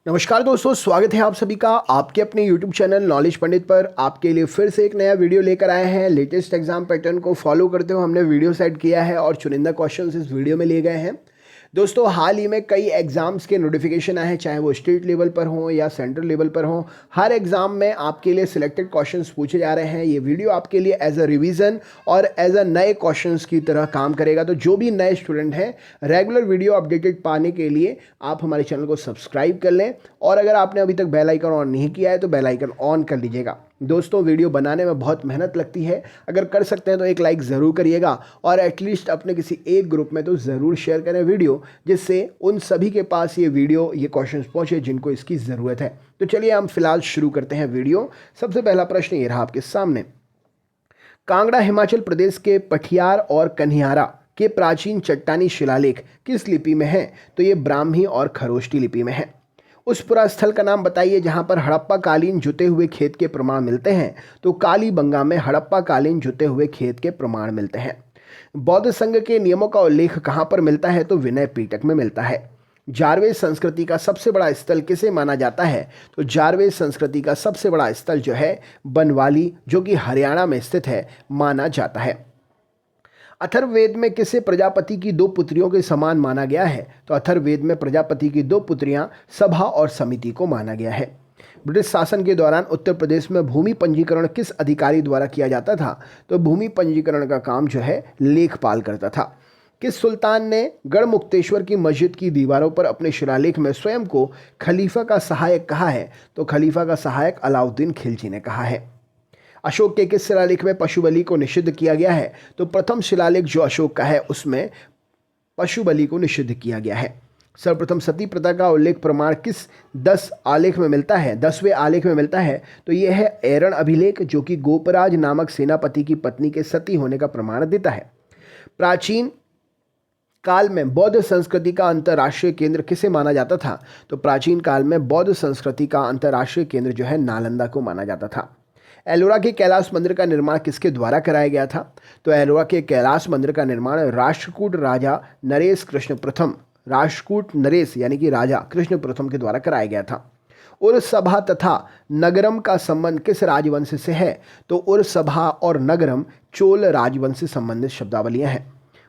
नमस्कार दोस्तों, स्वागत है आप सभी का आपके अपने YouTube चैनल नॉलेज पंडित पर। आपके लिए फिर से एक नया वीडियो लेकर आए हैं। लेटेस्ट एग्जाम पैटर्न को फॉलो करते हुए हमने वीडियो सेट किया है और चुनिंदा क्वेश्चंस इस वीडियो में लिए गए हैं। दोस्तों, हाल ही में कई एग्जाम्स के नोटिफिकेशन आए हैं, चाहे वो स्टेट लेवल पर हो या सेंट्रल लेवल पर हो। हर एग्जाम में आपके लिए सिलेक्टेड क्वेश्चंस पूछे जा रहे हैं। ये वीडियो आपके लिए एज अ रिवीजन और एज अ नए क्वेश्चंस की तरह काम करेगा। तो जो भी नए स्टूडेंट हैं, रेगुलर वीडियो अपडेटेड पाने के लिए आप हमारे चैनल को सब्सक्राइब कर लें और अगर आपने अभी तक बेल आइकन ऑन नहीं किया है तो बेल आइकन ऑन कर लीजिएगा। दोस्तों, वीडियो बनाने में बहुत मेहनत लगती है, अगर कर सकते हैं तो एक लाइक ज़रूर करिएगा और एटलीस्ट अपने किसी एक ग्रुप में तो ज़रूर शेयर करें वीडियो, जिससे उन सभी के पास ये वीडियो ये क्वेश्चंस पहुंचे जिनको इसकी ज़रूरत है। तो चलिए हम फिलहाल शुरू करते हैं वीडियो। सबसे पहला प्रश्न ये रहा आपके सामने। कांगड़ा हिमाचल प्रदेश के पठियार और कन्हियारा के प्राचीन चट्टानी शिलालेख किस लिपि में है? तो ये ब्राह्मी और खरोष्टी लिपि में है। उस पुरा स्थल का नाम बताइए जहां पर हड़प्पा कालीन जुते हुए खेत के प्रमाण मिलते हैं। तो कालीबंगा में हड़प्पा कालीन जुते हुए खेत के प्रमाण मिलते हैं। बौद्ध संघ के नियमों का उल्लेख कहां पर मिलता है? तो विनय पिटक में मिलता है। जारवे संस्कृति का सबसे बड़ा स्थल किसे माना जाता है? तो जारवे संस्कृति का सबसे बड़ा स्थल जो है बनवाली, जो कि हरियाणा में स्थित है, माना जाता है। अथर्ववेद में किसे प्रजापति की दो पुत्रियों के समान माना गया है? तो अथर्ववेद में प्रजापति की दो पुत्रियां सभा और समिति को माना गया है। ब्रिटिश शासन के दौरान उत्तर प्रदेश में भूमि पंजीकरण किस अधिकारी द्वारा किया जाता था? तो भूमि पंजीकरण का काम जो है लेखपाल करता था। किस सुल्तान ने गढ़मुक्तेश्वर की मस्जिद की दीवारों पर अपने शिलालेख में स्वयं को खलीफा का सहायक कहा है? तो खलीफा का सहायक अलाउद्दीन खिलजी ने कहा है। अशोक के किस शिलालेख में पशु बलि को निषिद्ध किया गया है? तो प्रथम शिलालेख जो अशोक का है उसमें पशु बलि को निषिद्ध किया गया है। सर्वप्रथम सती प्रथा का उल्लेख प्रमाण किस 10 आलेख में मिलता है? 10वें आलेख में मिलता है। तो यह है एरण अभिलेख, जो कि गोपराज नामक सेनापति की पत्नी के सती होने का प्रमाण देता है। प्राचीन काल में बौद्ध संस्कृति का अंतर्राष्ट्रीय केंद्र किसे माना जाता था? तो प्राचीन काल में बौद्ध संस्कृति का अंतर्राष्ट्रीय केंद्र जो है नालंदा को माना जाता था। एलोरा के कैलाश मंदिर का निर्माण किसके द्वारा कराया गया था? तो एलोरा के कैलाश मंदिर का निर्माण राष्ट्रकूट राजा नरेश कृष्ण प्रथम, राष्ट्रकूट नरेश यानी कि राजा कृष्ण प्रथम के द्वारा कराया गया था। उरसभा तथा नगरम का संबंध किस राजवंश से है? तो उरसभा और नगरम चोल राजवंश से संबंधित शब्दावलियां हैं।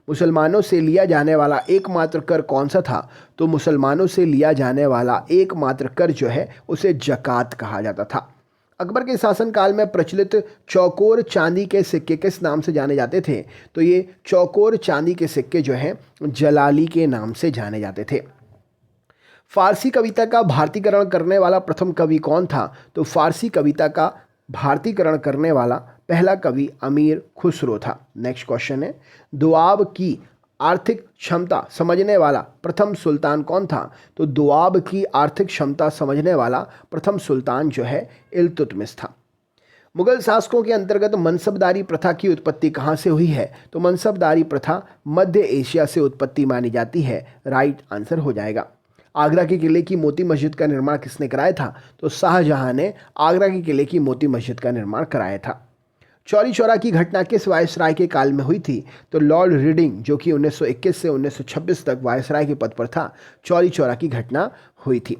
मुसलमानों से लिया जाने वाला एकमात्र कर कौन सा था? तो मुसलमानों से लिया जाने वाला एकमात्र कर जो है उसे जकात कहा जाता था। अकबर के शासनकाल में प्रचलित चौकोर चांदी के सिक्के किस नाम से जाने जाते थे? तो ये चौकोर चांदी के सिक्के जो हैं जलाली के नाम से जाने जाते थे। फारसी कविता का भारतीकरण करने वाला प्रथम कवि कौन था? तो फारसी कविता का भारतीकरण करने वाला पहला कवि अमीर खुसरो था। नेक्स्ट क्वेश्चन है, दोआब की आर्थिक क्षमता समझने वाला प्रथम सुल्तान कौन था? तो दोआब की आर्थिक क्षमता समझने वाला प्रथम सुल्तान जो है इल्तुतमिश था। मुगल शासकों के अंतर्गत मनसबदारी प्रथा की उत्पत्ति कहाँ से हुई है? तो मनसबदारी प्रथा मध्य एशिया से उत्पत्ति मानी जाती है। राइट आंसर हो जाएगा। आगरा के किले की मोती मस्जिद का निर्माण किसने कराया था? तो शाहजहां ने आगरा के किले की मोती मस्जिद का निर्माण कराया था। चौरी चौरा की घटना किस वायसराय के काल में हुई थी? तो लॉर्ड रीडिंग, जो कि 1921 से 1926 तक वायसराय के पद पर था, चौरी चौरा की घटना हुई थी।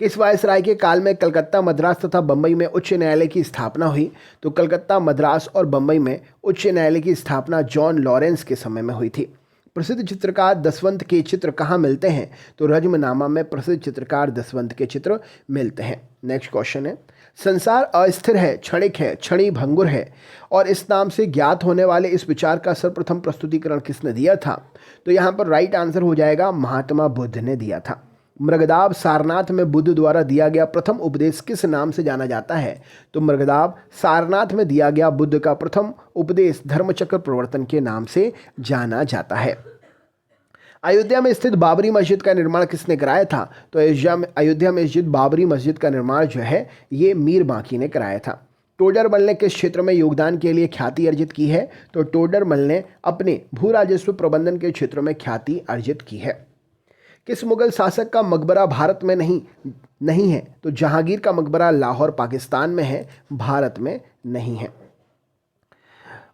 किस वायसराय के काल में कलकत्ता, मद्रास तथा बंबई में उच्च न्यायालय की स्थापना हुई? तो कलकत्ता, मद्रास और बंबई में उच्च न्यायालय की स्थापना जॉन लॉरेंस के समय में हुई थी। प्रसिद्ध चित्रकार दसवंत के चित्र कहाँ मिलते हैं? तो रज्मनामा में प्रसिद्ध चित्रकार दसवंत के चित्र मिलते हैं। नेक्स्ट क्वेश्चन है, संसार अस्थिर है, क्षणिक है, क्षणी भंगुर है और इस नाम से ज्ञात होने वाले इस विचार का सर्वप्रथम प्रस्तुतिकरण किसने दिया था? तो यहाँ पर राइट आंसर हो जाएगा महात्मा बुद्ध ने दिया था। मृगदाब सारनाथ में बुद्ध द्वारा दिया गया प्रथम उपदेश किस नाम से जाना जाता है? तो मृगदाब सारनाथ में दिया गया बुद्ध का प्रथम उपदेश धर्मचक्र प्रवर्तन के नाम से जाना जाता है। अयोध्या में स्थित बाबरी मस्जिद का निर्माण किसने कराया था? तो अयोध्या में स्थित बाबरी मस्जिद का निर्माण जो है ये मीर बांकी ने कराया था। टोडरमल ने किस क्षेत्र में योगदान के लिए ख्याति अर्जित की है? तो टोडरमल ने अपने भू राजस्व प्रबंधन के क्षेत्रों में ख्याति अर्जित की है। किस मुगल शासक का मकबरा भारत में नहीं है? तो जहांगीर का मकबरा लाहौर पाकिस्तान में है, भारत में नहीं है।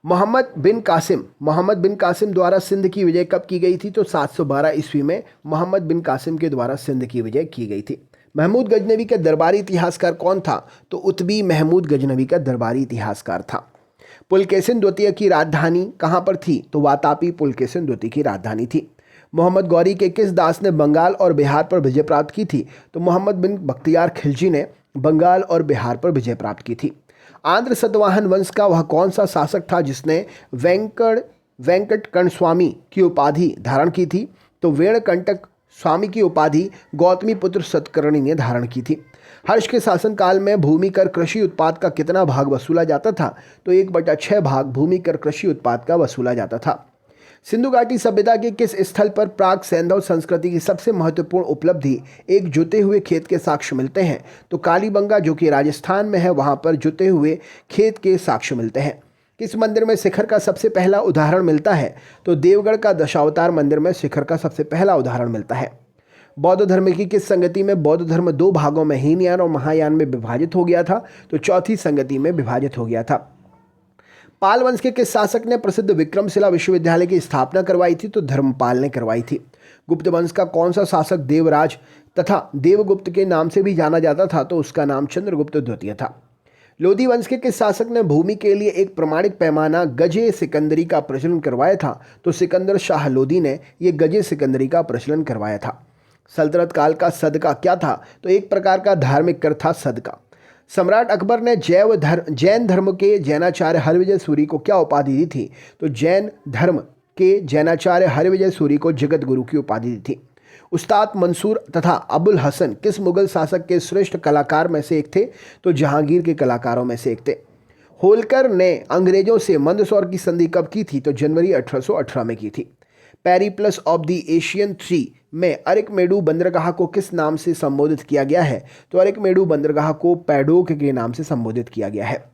मोहम्मद बिन कासिम द्वारा सिंध की विजय कब की गई थी? तो 712 ईस्वी में मोहम्मद बिन कासिम के द्वारा सिंध की विजय की गई थी। महमूद गजनवी का दरबारी इतिहासकार कौन था? तो उतबी महमूद गजनवी का दरबारी इतिहासकार था। पुलकेशिन द्वितीय की राजधानी कहाँ पर थी? तो वातापी पुलकेशिन द्वितीय की राजधानी थी। मोहम्मद गौरी के किस दास ने बंगाल और बिहार पर विजय प्राप्त की थी? तो मोहम्मद बिन बख्तियार खिलजी ने बंगाल और बिहार पर विजय प्राप्त की थी। आंध्र सतवाहन वंश का वह कौन सा शासक था जिसने वेंकटकर्ण स्वामी की उपाधि धारण की थी? तो वेणकंटक स्वामी की उपाधि गौतमी पुत्र सतकर्णी ने धारण की थी। हर्ष के शासनकाल में भूमि कर कृषि उत्पाद का कितना भाग वसूला जाता था? तो 1/6 भाग भूमि कर कृषि उत्पाद का वसूला जाता था। सिंधु घाटी सभ्यता के किस स्थल पर प्राक सैंधव संस्कृति की सबसे महत्वपूर्ण उपलब्धि एक जुते हुए खेत के साक्ष्य मिलते हैं? तो कालीबंगा जो कि राजस्थान में है, वहां पर जुते हुए खेत के साक्ष्य मिलते हैं। किस मंदिर में शिखर का सबसे पहला उदाहरण मिलता है? तो देवगढ़ का दशावतार मंदिर में शिखर का सबसे पहला उदाहरण मिलता है। बौद्ध धर्म की किस संगति में बौद्ध धर्म 2 भागों में हीनयान और महायान में विभाजित हो गया था? तो चौथी संगति में विभाजित हो गया था। पाल वंश के किस शासक ने प्रसिद्ध विक्रमशिला विश्वविद्यालय की स्थापना करवाई थी? तो धर्मपाल ने करवाई थी। गुप्त वंश का कौन सा शासक देवराज तथा देवगुप्त के नाम से भी जाना जाता था? तो उसका नाम चंद्रगुप्त द्वितीय था। लोधी वंश के किस शासक ने भूमि के लिए एक प्रमाणिक पैमाना गजे सिकंदरी का प्रचलन करवाया था? तो सिकंदर शाह लोधी ने यह गजे सिकंदरी का प्रचलन करवाया था। सल्तनत काल का सदका क्या था? तो एक प्रकार का धार्मिक कर था सदका। सम्राट अकबर ने जैन धर्म के जैनाचार्य हरविजय सूरी को क्या उपाधि दी थी? तो जैन धर्म के जैनाचार्य हरविजय सूरी को जगत गुरु की उपाधि दी थी। उस्ताद मंसूर तथा अबुल हसन किस मुगल शासक के श्रेष्ठ कलाकार में से एक थे? तो जहांगीर के कलाकारों में से एक थे। होलकर ने अंग्रेजों से मंदसौर की संधि कब की थी? तो जनवरी 1818 में की थी। Periplus of the Asian three में अरिकमेडु बंदरगाह को किस नाम से संबोधित किया गया है? तो अरिकमेडु बंदरगाह को पैडोक के नाम से संबोधित किया गया है।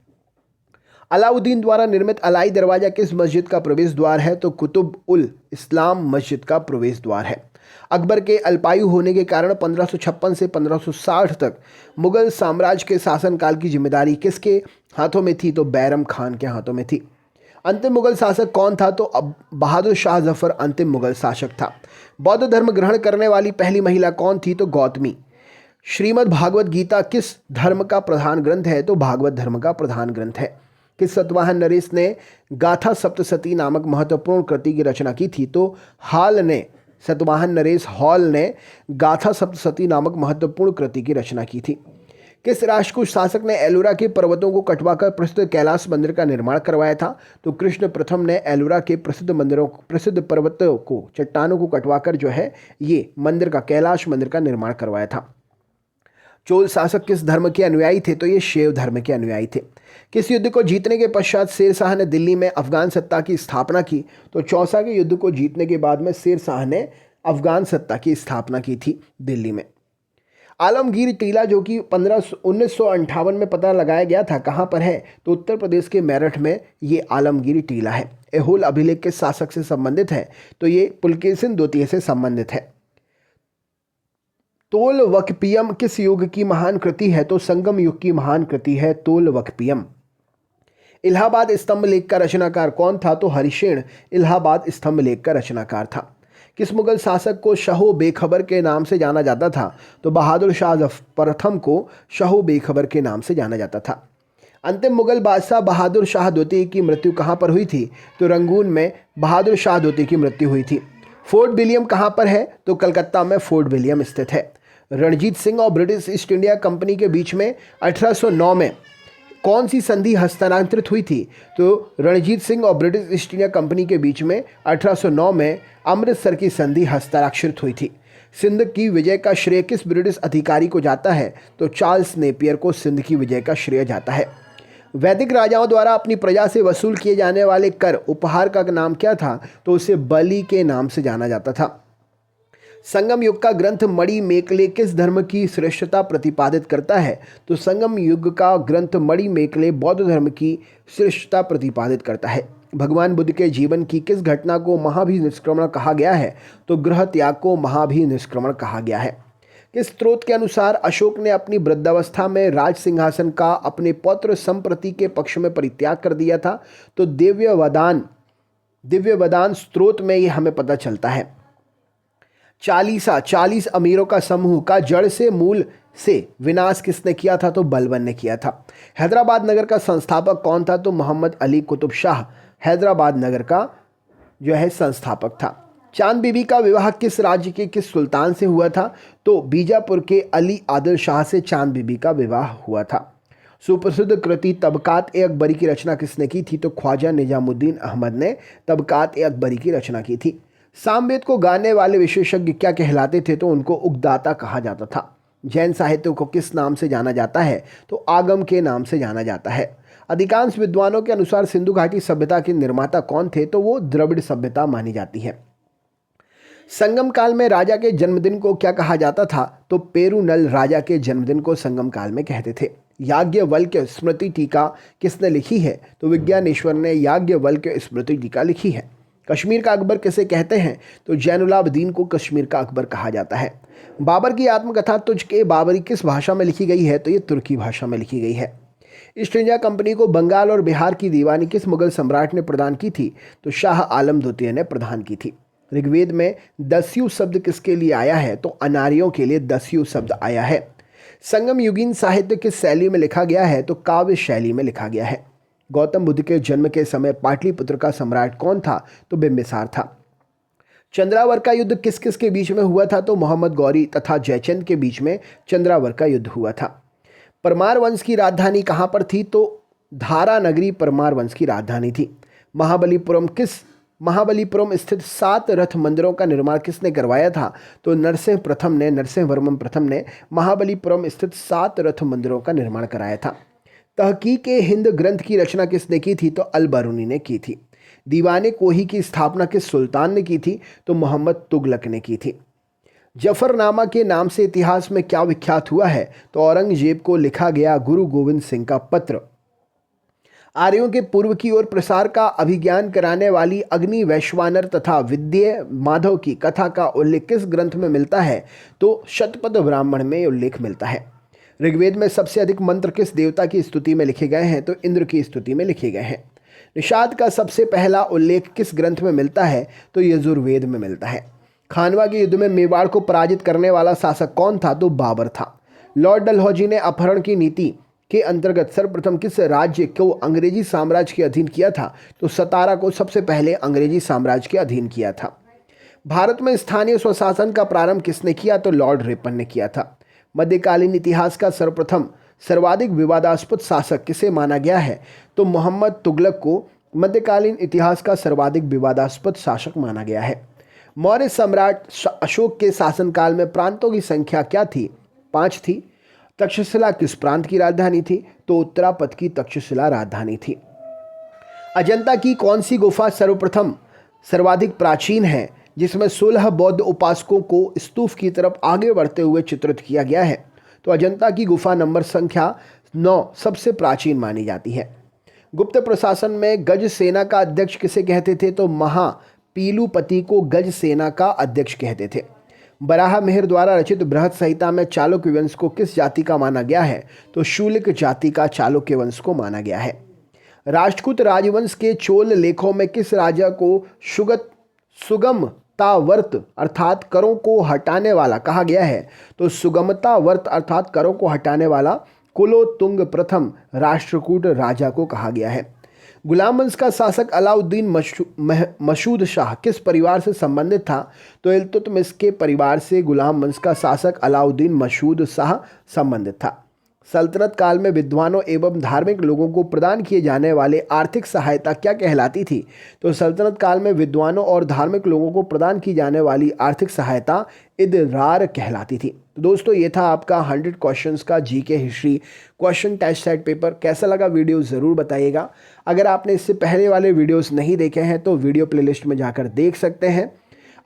अलाउद्दीन द्वारा निर्मित अलाई दरवाजा किस मस्जिद का प्रवेश द्वार है? तो कुतुब उल इस्लाम मस्जिद का प्रवेश द्वार है। अकबर के अल्पायु होने के कारण 1556 से 1560 तक मुगल साम्राज्य के शासनकाल की जिम्मेदारी किसके हाथों में थी? तो बैरम खान के हाथों में थी। अंतिम मुगल शासक कौन था? तो अब बहादुर शाह जफर अंतिम मुगल शासक था। बौद्ध धर्म ग्रहण करने वाली पहली महिला कौन थी? तो गौतमी। श्रीमद् भागवत गीता किस धर्म का प्रधान ग्रंथ है? तो भागवत धर्म का प्रधान ग्रंथ है। किस सतवाहन नरेश ने गाथा सप्तशती नामक महत्वपूर्ण कृति की रचना की थी? तो हाल ने सतवाहन नरेश हॉल ने गाथा सप्तशती नामक महत्वपूर्ण कृति की रचना की थी। किस राष्ट्रकूट शासक ने एलोरा के पर्वतों को कटवाकर प्रसिद्ध कैलाश मंदिर का निर्माण करवाया था? तो कृष्ण प्रथम ने एलोरा के प्रसिद्ध पर्वतों को चट्टानों को कटवाकर जो है ये मंदिर का कैलाश मंदिर का निर्माण करवाया था। चोल शासक किस धर्म के अनुयायी थे? तो ये शैव धर्म के अनुयायी थे। किस युद्ध को जीतने के पश्चात शेर शाह ने दिल्ली में अफगान सत्ता की स्थापना की? तो चौसा के युद्ध को जीतने के बाद में शेर शाह ने अफगान सत्ता की स्थापना की थी दिल्ली में। आलमगीर टीला जो कि 1958 में पता लगाया गया था, कहाँ पर है? तो उत्तर प्रदेश के मेरठ में ये आलमगीर टीला है। ऐहोल अभिलेख किस शासक से संबंधित है? तो ये पुलकेशिन द्वितीय से संबंधित है। तोलवकपियम किस युग की महान कृति है? तो संगम युग की महान कृति है तोलवकपियम। इलाहाबाद स्तंभ लेख का रचनाकार कौन था? तो हरिशेन इलाहाबाद स्तंभ लेख का रचनाकार था। किस मुगल शासक को शहो बेखबर के नाम से जाना जाता था? तो बहादुर शाह प्रथम को शहो बेखबर के नाम से जाना जाता था। अंतिम मुगल बादशाह बहादुर शाह द्वितीय की मृत्यु कहाँ पर हुई थी? तो रंगून में बहादुर शाह द्वितीय की मृत्यु हुई थी। फोर्ट विलियम कहाँ पर है? तो कलकत्ता में फोर्ट विलियम स्थित है। रणजीत सिंह और ब्रिटिश ईस्ट इंडिया कंपनी के बीच में 1809 में कौन सी संधि हस्तांतरित हुई थी? तो रणजीत सिंह और ब्रिटिश ईस्ट इंडिया कंपनी के बीच में 1809 में अमृतसर की संधि हस्ताक्षरित हुई थी। सिंध की विजय का श्रेय किस ब्रिटिश अधिकारी को जाता है? तो चार्ल्स नेपियर को सिंध की विजय का श्रेय जाता है। वैदिक राजाओं द्वारा अपनी प्रजा से वसूल किए जाने वाले कर उपहार का नाम क्या था? तो उसे बलि के नाम से जाना जाता था। संगम युग का ग्रंथ मणि मेकले किस धर्म की श्रेष्ठता प्रतिपादित करता है? तो संगम युग का ग्रंथ मणि मेकले बौद्ध धर्म की श्रेष्ठता प्रतिपादित करता है। भगवान बुद्ध के जीवन की किस घटना को महाभिनिष्क्रमण कहा गया है? तो गृह त्याग को महाभिनिष्क्रमण कहा गया है। किस स्रोत के अनुसार अशोक ने अपनी वृद्धावस्था में राज सिंहासन का अपने पौत्र संप्रति के पक्ष में परित्याग कर दिया था? तो दिव्य वदान स्रोत में ये हमें पता चलता है। 40 अमीरों का समूह का जड़ से मूल से विनाश किसने किया था? तो बलबन ने किया था। हैदराबाद नगर का संस्थापक कौन था? तो मोहम्मद अली कुतुब शाह हैदराबाद नगर का जो है संस्थापक था। चांद बीबी का विवाह किस राज्य के किस सुल्तान से हुआ था? तो बीजापुर के अली आदिल शाह से चांद बीबी का विवाह हुआ था। सुप्रसिद्ध कृति तबकात-ए-अकबरी की रचना किसने की थी? तो ख्वाजा निजामुद्दीन अहमद ने तबकात-ए-अकबरी की रचना की थी। सामवेद को गाने वाले विशेषज्ञ क्या कहलाते थे? तो उनको उगदाता कहा जाता था। जैन साहित्य को किस नाम से जाना जाता है? तो आगम के नाम से जाना जाता है। अधिकांश विद्वानों के अनुसार सिंधु घाटी सभ्यता के निर्माता कौन थे? तो वो द्रविड़ सभ्यता मानी जाती है। संगम काल में राजा के जन्मदिन को क्या कहा जाता था? तो पेरूनल राजा के जन्मदिन को संगम काल में कहते थे। याज्ञवल्क्य स्मृति टीका किसने लिखी है? तो विज्ञानेश्वर ने याज्ञवल्क्य स्मृति टीका लिखी है। कश्मीर का अकबर किसे कहते हैं? तो जैनुलाब्दीन को कश्मीर का अकबर कहा जाता है। बाबर की आत्मकथा तुझके बाबरी किस भाषा में लिखी गई है? तो ये तुर्की भाषा में लिखी गई है। ईस्ट इंडिया कंपनी को बंगाल और बिहार की दीवानी किस मुगल सम्राट ने प्रदान की थी? तो शाह आलम द्वितीय ने प्रदान की थी। ऋग्वेद में दस्यु शब्द किसके लिए आया है? तो अनार्यों के लिए दस्यु शब्द आया है। संगम युगीन साहित्य किस शैली में लिखा गया है? तो काव्य शैली में लिखा गया है। गौतम बुद्ध के जन्म के समय पाटलिपुत्र का सम्राट कौन था? तो बिंबिसार था। चंद्रावर का युद्ध किस किस के बीच में हुआ था? तो मोहम्मद गौरी तथा जयचंद के बीच में चंद्रावर का युद्ध हुआ था। परमार वंश की राजधानी कहाँ पर थी? तो धारा नगरी परमार वंश की राजधानी थी। महाबलीपुरम स्थित 7 रथ मंदिरों का निर्माण किसने करवाया था? तो नरसिंहवर्मन प्रथम ने महाबलीपुरम स्थित 7 रथ मंदिरों का निर्माण कराया था। तहकीक-ए-हिंद ग्रंथ की रचना किसने की थी? तो अल-बरूनी ने की थी। दीवाने कोही की स्थापना किस सुल्तान ने की थी? तो मोहम्मद तुगलक ने की थी। जफरनामा के नाम से इतिहास में क्या विख्यात हुआ है? तो औरंगजेब को लिखा गया गुरु गोविंद सिंह का पत्र। आर्यों के पूर्व की ओर प्रसार का अभिज्ञान कराने वाली अग्नि वैश्वानर तथा विद्ये माधव की कथा का उल्लेख किस ग्रंथ में मिलता है? तो शतपथ ब्राह्मण में उल्लेख मिलता है। ऋग्वेद में सबसे अधिक मंत्र किस देवता की स्तुति में लिखे गए हैं? तो इंद्र की स्तुति में लिखे गए हैं। निषाद का सबसे पहला उल्लेख किस ग्रंथ में मिलता है? तो यजुर्वेद में मिलता है। खानवा के युद्ध में मेवाड़ को पराजित करने वाला शासक कौन था? तो बाबर था। लॉर्ड डलहौजी ने अपहरण की नीति के अंतर्गत सर्वप्रथम किस राज्य को अंग्रेजी साम्राज्य के अधीन किया था? तो सतारा को सबसे पहले अंग्रेजी साम्राज्य के अधीन किया था। भारत में स्थानीय स्वशासन का प्रारंभ किसने किया? तो लॉर्ड रिपन ने किया था। मध्यकालीन इतिहास का सर्वाधिक विवादास्पद शासक किसे माना गया है? तो मोहम्मद तुगलक को मध्यकालीन इतिहास का सर्वाधिक विवादास्पद शासक माना गया है। मौर्य सम्राट अशोक के शासनकाल में प्रांतों की संख्या क्या थी? 5 थी। तक्षशिला किस प्रांत की राजधानी थी? तो उत्तरापद की तक्षशिला राजधानी थी। अजंता की कौन सी गुफा सर्वाधिक प्राचीन है जिसमें 16 बौद्ध उपासकों को स्तूप की तरफ आगे बढ़ते हुए चित्रित किया गया है? तो अजंता की गुफा नंबर संख्या 9 सबसे प्राचीन मानी जाती है। गुप्त प्रशासन में गज सेना का अध्यक्ष किसे कहते थे? तो महापीलुपति को गज सेना का अध्यक्ष कहते थे। बराह मिहिर द्वारा रचित बृहत संहिता में चालुक्य वंश को किस जाति का माना गया है? तो शूलिक जाति का चालुक्य वंश को माना गया है। राष्ट्रकूट राजवंश के चोल लेखों में किस राजा को सुगमतावर्त अर्थात करों को हटाने वाला कहा गया है? तो सुगमतावर्त अर्थात करों को हटाने वाला कुलोत्तुंग प्रथम राष्ट्रकूट राजा को कहा गया है। गुलाम वंश का शासक अलाउद्दीन मसूद शाह किस परिवार से संबंधित था? तो इल्तुतमिश के परिवार से गुलाम वंश का शासक अलाउद्दीन मसूद शाह संबंधित था। सल्तनत काल में विद्वानों एवं धार्मिक लोगों को प्रदान किए जाने वाले आर्थिक सहायता क्या कहलाती थी? तो सल्तनत काल में विद्वानों और धार्मिक लोगों को प्रदान की जाने वाली आर्थिक सहायता इदरार कहलाती थी। तो दोस्तों ये था आपका 100 क्वेश्चंस का GK history question test set paper. कैसा लगा वीडियो ज़रूर बताइएगा। अगर आपने इससे पहले वाले वीडियोस नहीं देखे हैं तो वीडियो प्लेलिस्ट में जाकर देख सकते हैं।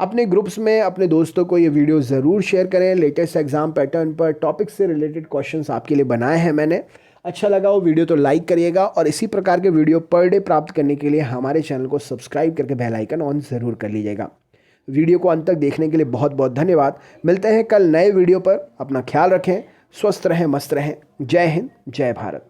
अपने ग्रुप्स में अपने दोस्तों को ये वीडियो ज़रूर शेयर करें। लेटेस्ट एग्जाम पैटर्न पर टॉपिक से रिलेटेड क्वेश्चंस आपके लिए बनाए हैं मैंने। अच्छा लगा वो वीडियो तो लाइक करिएगा और इसी प्रकार के वीडियो पर डे प्राप्त करने के लिए हमारे चैनल को सब्सक्राइब करके बेल आइकन ऑन ज़रूर कर लीजिएगा। वीडियो को अंत तक देखने के लिए बहुत बहुत धन्यवाद। मिलते हैं कल नए वीडियो पर। अपना ख्याल रखें, स्वस्थ रहें, मस्त रहें। जय हिंद, जय भारत।